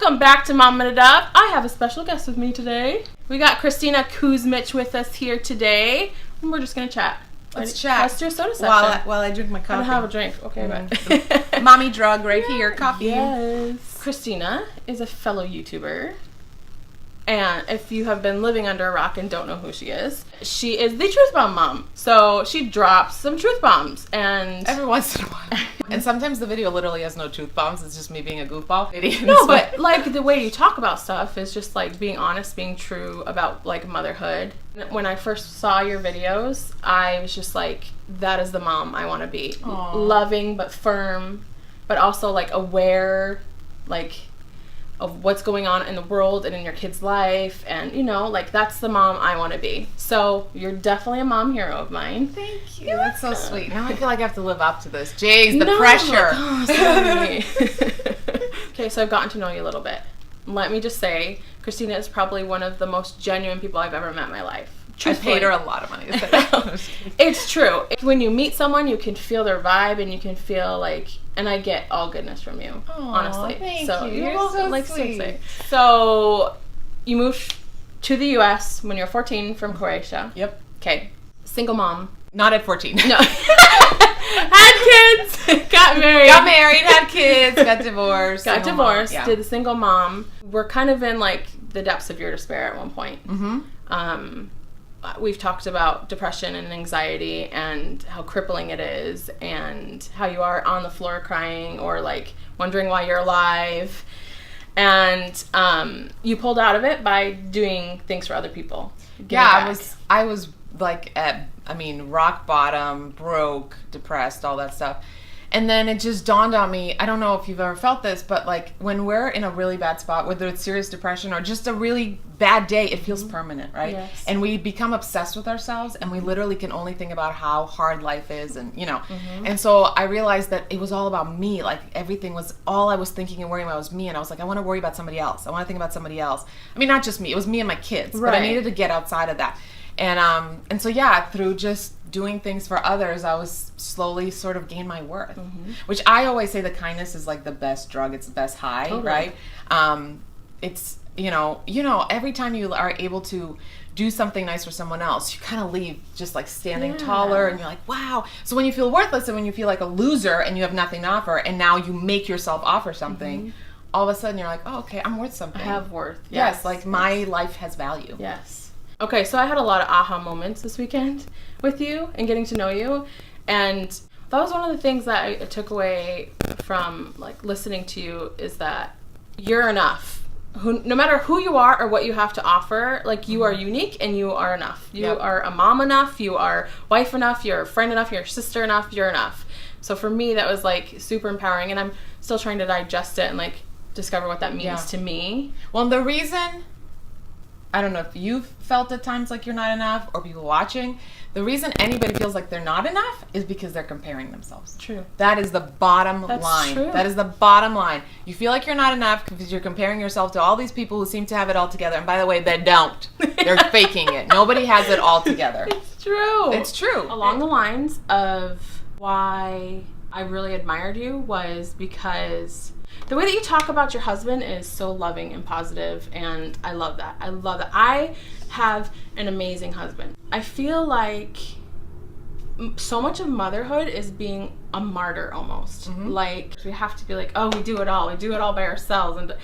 Welcome back to Mommin. I have a special guest with me today. We got Kristina Kuzmic with us here today, and we're just gonna chat. Let's chat. Let's do a soda session. While I drink my coffee. I don't have a drink. Okay, but mommy drug right here, coffee. Yes. Kristina is a fellow YouTuber. And if you have been living under a rock and don't know who she is the Truth Bomb Mom. So she drops some truth bombs, and every once in a while. And sometimes the video literally has no truth bombs. It's just me being a goofball. No, but like the way you talk about stuff is just like being honest, being true about like motherhood. When I first saw your videos, I was just like, that is the mom I want to be. Aww. Loving but firm, but also like aware, like of what's going on in the world and in your kid's life, and you know, like that's the mom I want to be. So you're definitely a mom hero of mine. Thank you. That's so sweet. Now I feel like I have to live up to this. Jeez, the pressure. Oh, sorry. Okay, so I've gotten to know you a little bit. Let me just say, Kristina is probably one of the most genuine people I've ever met in my life. I paid her a lot of money to say that. It's true. When you meet someone, you can feel their vibe, and you can feel like, and I get all goodness from you. Aww, honestly. Thank so you. You're so like sweet. Sweet. So you moved to the U.S. when you were 14 from Croatia. Yep. Okay. Single mom. Not at 14. No. Had kids. Got married. Had kids. Got divorced. Got divorced. Yeah. Did the single mom. We're kind of in like the depths of your despair at one point. Mm-hmm. We've talked about depression and anxiety and how crippling it is, and how you are on the floor crying or like wondering why you're alive. And you pulled out of it by doing things for other people. I was like at, rock bottom, broke, depressed, all that stuff. And then it just dawned on me, I don't know if you've ever felt this, but like when we're in a really bad spot, whether it's serious depression or just a really bad day, it feels permanent, right? Yes. And we become obsessed with ourselves, and we literally can only think about how hard life is, and you know. And so I realized that it was all about me. Like everything was, all I was thinking and worrying about was me, and I was like, I want to worry about somebody else. I want to think about somebody else. I mean, not just me. It was me and my kids, right. But I needed to get outside of that. And so yeah, through just doing things for others, I was slowly sort of gain my worth, which I always say the kindness is like the best drug. It's the best high, totally. Right? It's, you know, every time you are able to do something nice for someone else, you kind of leave just like standing taller, and you're like, wow. So when you feel worthless and when you feel like a loser and you have nothing to offer, and now you make yourself offer something, all of a sudden you're like, oh, okay, I'm worth something. I have worth. Yes, like my life has value. Yes. Okay, so I had a lot of aha moments this weekend with you and getting to know you, and that was one of the things that I took away from like listening to you, is that you're enough. No matter who you are or what you have to offer, like you are unique and you are enough. You are a mom enough, you are wife enough, you're a friend enough, you're a sister enough, you're enough. So for me, that was like super empowering, and I'm still trying to digest it and like discover what that means to me. Well, the reason, I don't know if you've felt at times like you're not enough, or people watching, the reason anybody feels like they're not enough is because they're comparing themselves. True. That is the bottom line. True. That is the bottom line. You feel like you're not enough because you're comparing yourself to all these people who seem to have it all together. And by the way, they don't. They're faking it. Nobody has it all together. It's true. It's true. Along the lines of why I really admired you was because the way that you talk about your husband is so loving and positive, and I love that. I love that. I have an amazing husband. I feel like so much of motherhood is being a martyr almost. Like we have to be like, oh, we do it all by ourselves. And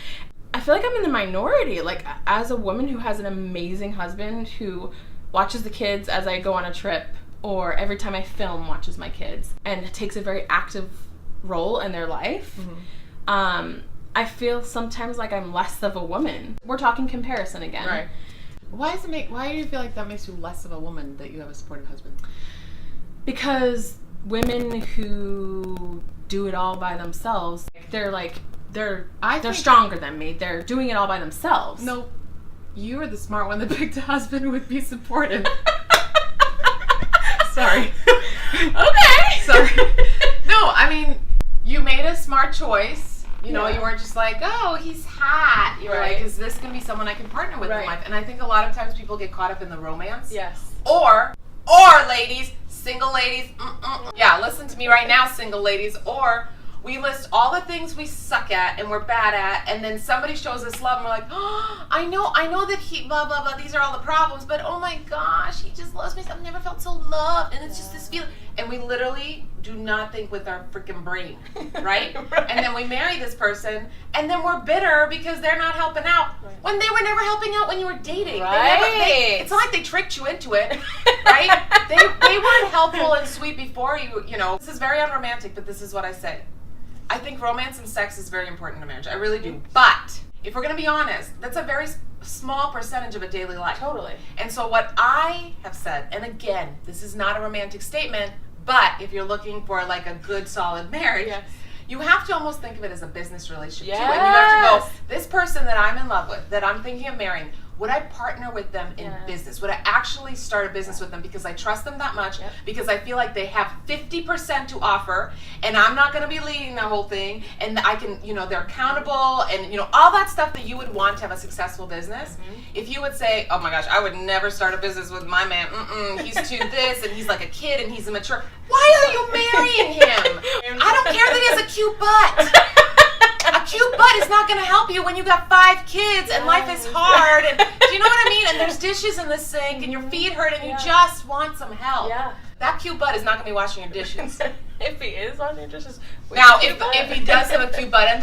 I feel like I'm in the minority, like as a woman who has an amazing husband who watches the kids as I go on a trip, or every time I film watches my kids and takes a very active role in their life. I feel sometimes like I'm less of a woman. We're talking comparison again. Right. Why do you feel like that makes you less of a woman, that you have a supportive husband? Because women who do it all by themselves, they're stronger than me. They're doing it all by themselves. No, you were the smart one that picked a husband who would be supportive. Sorry. Okay. Sorry. No, I mean, you made a smart choice. You know, you weren't just like, oh, he's hot. You were like, is this going to be someone I can partner with in life? And I think a lot of times people get caught up in the romance. Yes. Or ladies, single ladies, yeah, listen to me right now, single ladies, or we list all the things we suck at and we're bad at, and then somebody shows us love and we're like, oh, I know that he blah blah blah, these are all the problems, but oh my gosh, he just loves me. I've never felt so loved, and it's just this feeling. And we literally do not think with our freaking brain, right? And then we marry this person, and then we're bitter because they're not helping out when they were never helping out when you were dating. Right. It's not like they tricked you into it, right? They weren't helpful and sweet before you. You know, this is very unromantic, but this is what I say. I think romance and sex is very important in marriage. I really do. But if we're going to be honest, that's a very small percentage of a daily life. Totally. And so what I have said, and again, this is not a romantic statement, but if you're looking for like a good, solid marriage, you have to almost think of it as a business relationship too. And you have to go, this person that I'm in love with, that I'm thinking of marrying, would I partner with them in business? Would I actually start a business with them because I trust them that much? Because I feel like they have 50% to offer, and I'm not going to be leading the whole thing, and I can, you know, they're accountable, and, you know, all that stuff that you would want to have a successful business. If you would say, oh my gosh, I would never start a business with my man, he's too this, and he's like a kid, and he's immature. Why are you marrying him? I don't care that he has a cute butt. A cute butt is not going to help you when you got 5 kids and life is hard. And do you know what I mean? And there's dishes in the sink and your feet hurt and you just want some help. Yeah. That cute butt is not going to be washing your dishes. If he is washing your dishes. Now, if he does have a cute butt, and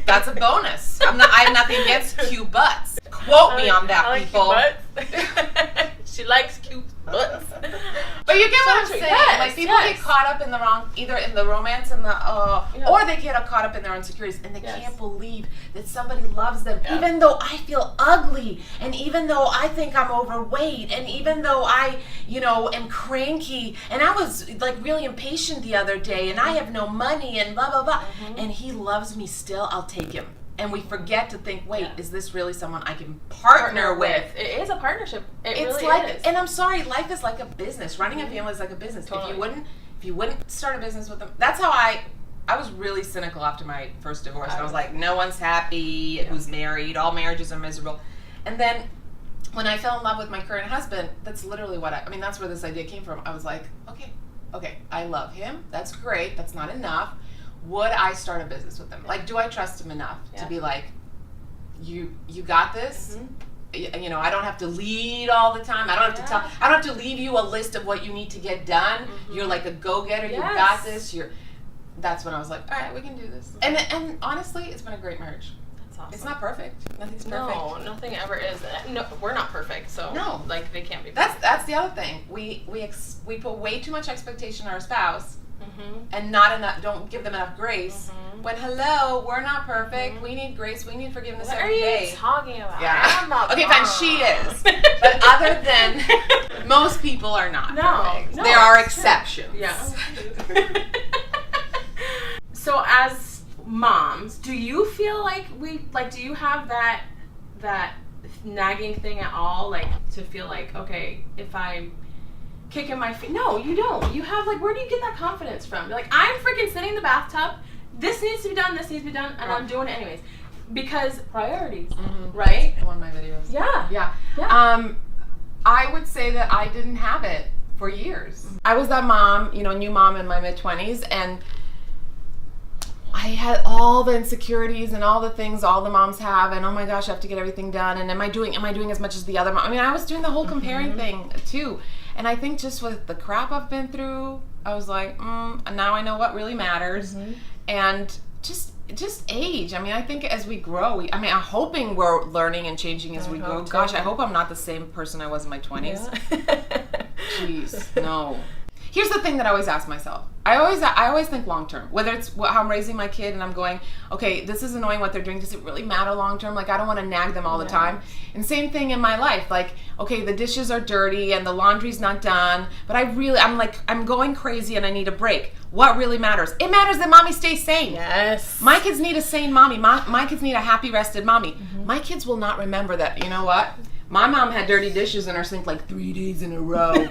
that's a bonus. I have nothing against cute butts. Quote me on that, people. She likes cute butts. But you get what I'm saying. Yes, like people get caught up in the wrong, either in the romance and the, or they get caught up in their insecurities, and they can't believe that somebody loves them, even though I feel ugly, and even though I think I'm overweight, and even though I, you know, am cranky, and I was like really impatient the other day, and I have no money, and blah blah blah, and he loves me still. I'll take him. And we forget to think, wait, is this really someone I can partner with? It is a partnership. It's really like, is. And I'm sorry, life is like a business. Running a family is like a business. Totally. If you wouldn't start a business with them, that's how I was really cynical after my first divorce. And I was like, no one's happy who's married. All marriages are miserable. And then when I fell in love with my current husband, that's literally what I mean, that's where this idea came from. I was like, okay, I love him. That's great. That's not enough. Would I start a business with him? Like, do I trust him enough to be like, you got this? You know, I don't have to lead all the time. I don't have to leave you a list of what you need to get done. You're like a go-getter. You got this. That's when I was like, all right, we can do this. And honestly, it's been a great marriage. That's awesome. It's not perfect. Nothing's perfect. No, nothing ever is. No, we're not perfect. So no, like they can't be perfect. That's the other thing. We put way too much expectation on our spouse. And not enough. Don't give them enough grace. When hello, we're not perfect. We need grace. We need forgiveness every day. What are you talking about? Yeah. I'm not. Okay, fine. She is, but other than most people are not. Perfect. No, there are exceptions. Yeah. So as moms, do you feel like do you have that nagging thing at all? Like to feel like, okay, if I'm kicking my feet. No, you don't. You have where do you get that confidence from? You're like, I'm freaking sitting in the bathtub. This needs to be done. This needs to be done, and I'm doing it anyways. Because priorities, right? One of my videos. Yeah. I would say that I didn't have it for years. I was that mom, new mom in my mid-20s, and I had all the insecurities and all the things all the moms have, and oh my gosh, I have to get everything done, and am I doing as much as the other mom? I mean, I was doing the whole comparing thing too. And I think just with the crap I've been through, I was like, now I know what really matters. And just age. I mean, I think as we grow, I'm hoping we're learning and changing as we grow. Gosh, I hope I'm not the same person I was in my 20s. Jeez, no. Here's the thing that I always ask myself. I always think long term. Whether it's how I'm raising my kid and I'm going, okay, this is annoying what they're doing. Does it really matter long term? Like, I don't want to nag them all the time. And same thing in my life. Like, okay, the dishes are dirty and the laundry's not done, but I'm going crazy and I need a break. What really matters? It matters that mommy stays sane. Yes. My kids need a sane mommy. My kids need a happy, rested mommy. My kids will not remember that. You know what? My mom had dirty dishes in her sink 3 days in a row.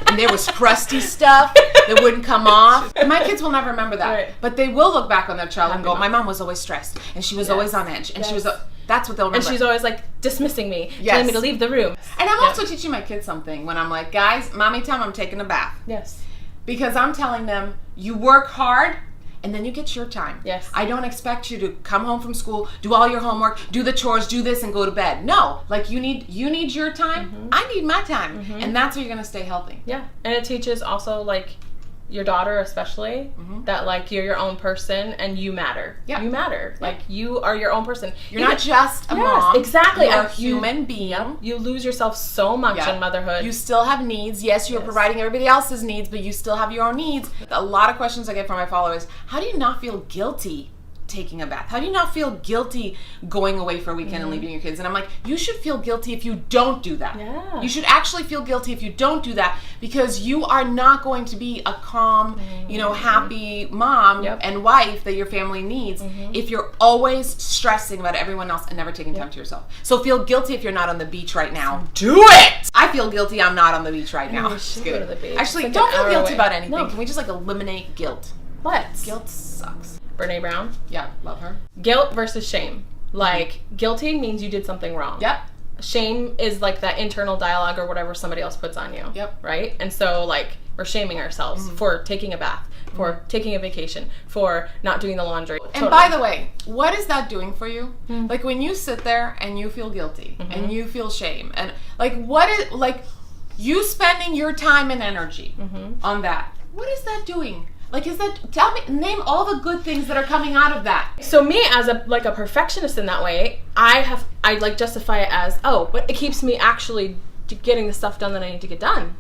And there was crusty stuff that wouldn't come off. My kids will never remember that. Right. But they will look back on their child and go, my mom was always stressed. And she was always on edge. And she was, that's what they'll remember. And she's always dismissing me, telling me to leave the room. And I'm also teaching my kids something when I'm like, guys, mommy, tell them I'm taking a bath. Yes. Because I'm telling them, you work hard and then you get your time. Yes. I don't expect you to come home from school, do all your homework, do the chores, do this, and go to bed. No, like you need your time. I need my time, and that's where you're gonna stay healthy. Yeah, and it teaches also like your daughter especially that like you're your own person and you matter. Yeah, you matter. Like you are your own person. You're not just a mom. Exactly. You're a human being. You lose yourself so much in motherhood. You still have needs. Yes, you're providing everybody else's needs, but you still have your own needs. A lot of questions I get from my followers: how do you not feel guilty taking a bath? How do you not feel guilty going away for a weekend and leaving your kids? And I'm like, you should feel guilty if you don't do that. Yeah. You should actually feel guilty if you don't do that, because you are not going to be a calm, happy mom and wife that your family needs if you're always stressing about everyone else and never taking time to yourself. So feel guilty if you're not on the beach right now. Do it! I feel guilty I'm not on the beach right now. Go to the beach. Actually, don't feel guilty about anything. No. Can we just like eliminate guilt? Let's. Guilt sucks. Brene Brown. Yeah, love her. Guilt versus shame. Like, guilty means you did something wrong. Yep. Shame is like that internal dialogue or whatever somebody else puts on you. Yep. Right? And so, like, we're shaming ourselves for taking a bath, for taking a vacation, for not doing the laundry. And by the way, what is that doing for you? Like, when you sit there and you feel guilty and you feel shame, and, like, what is, like, you spending your time and energy on that, what is that doing? Like, is that, tell me, name all the good things that are coming out of that. So me as a perfectionist in that way, I like justify it as, but it keeps me actually getting the stuff done that I need to get done.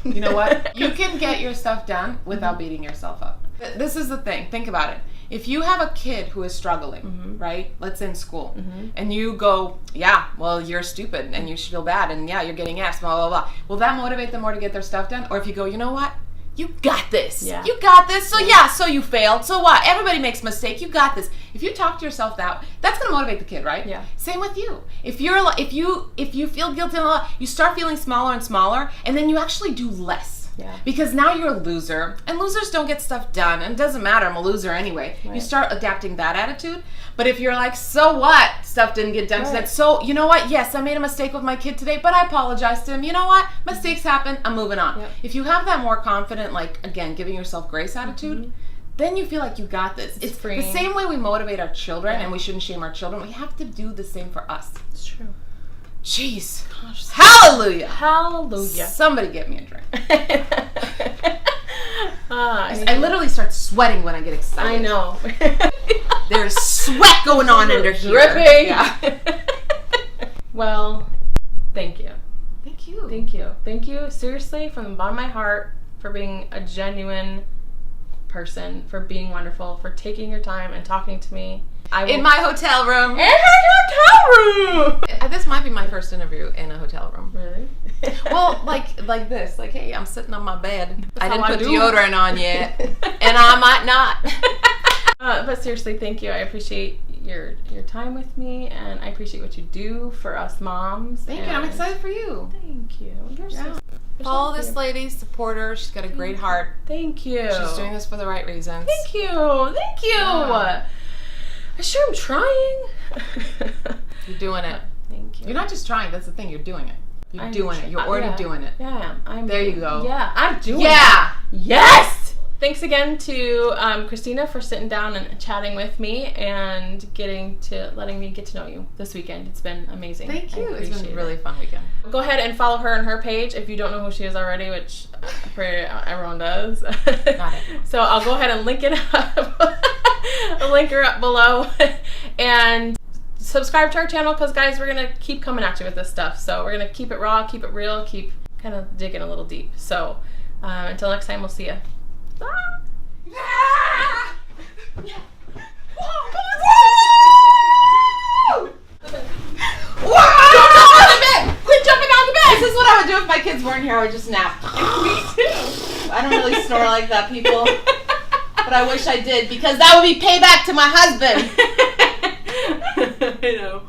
You know what? You can get your stuff done without beating yourself up. This is the thing. Think about it. If you have a kid who is struggling, right? Let's say in school, and you go, yeah, well, you're stupid and you should feel bad, and yeah, you're getting F's, blah, blah, blah. Will that motivate them more to get their stuff done? Or if you go, you know what? You got this. Yeah. You got this. So so you failed. So what? Everybody makes mistakes. You got this. If you talk to yourself that's going to motivate the kid, right? Yeah. Same with you. If you feel guilty a lot, you start feeling smaller and smaller, and then you actually do less. Yeah. Because now you're a loser, and losers don't get stuff done, and it doesn't matter, I'm a loser anyway. Right. You start adapting that attitude. But if you're like, so what? Stuff didn't get done today. So, you know what? Yes, I made a mistake with my kid today, but I apologize to him. You know what? Mistakes happen. I'm moving on. Yep. If you have that more confident, like, again, giving yourself grace attitude, then you feel like you got this. It's the same way we motivate our children, and we shouldn't shame our children. We have to do the same for us. It's true. Jeez. Gosh. Hallelujah. Hallelujah. Somebody get me a drink. I literally start sweating when I get excited. I know. There's sweat going on under here. Dripping. Yeah. Well, thank you. Thank you. Thank you. Thank you, seriously, from the bottom of my heart, for being a genuine person, for being wonderful, for taking your time and talking to me. In my hotel room. In her hotel room! This might be my first interview in a hotel room. Really? Well, like this. Like, hey, I'm sitting on my bed. I didn't put deodorant on yet. And I might not. But seriously, thank you. I appreciate your time with me, and I appreciate what you do for us moms. Thank you. I'm excited for you. Thank you. You're so follow this lady, support her. She's got a great heart. Thank you. She's doing this for the right reasons. Thank you. Thank you. Yeah. I sure am trying. You're doing it. Thank you. You're not just trying. That's the thing. You're doing it. You're doing it. You're already doing it. Yeah, I'm. There you go. Yeah, I'm doing it. Yeah. Yes. Thanks again to Kristina for sitting down and chatting with me and letting me get to know you this weekend. It's been amazing. Thank you. It's been a really fun weekend. Go ahead and follow her on her page if you don't know who she is already, which I'm pretty everyone does. Got it. So I'll go ahead and link it up. I'll link her up below. And subscribe to our channel, because guys, we're going to keep coming at you with this stuff. So we're going to keep it raw, keep it real, keep kind of digging a little deep. So until next time, we'll see you. Quit jumping on the bed! This is what I would do if my kids weren't here. I would just nap. Me too. I don't really snore like that, people. But I wish I did, because that would be payback to my husband. I know.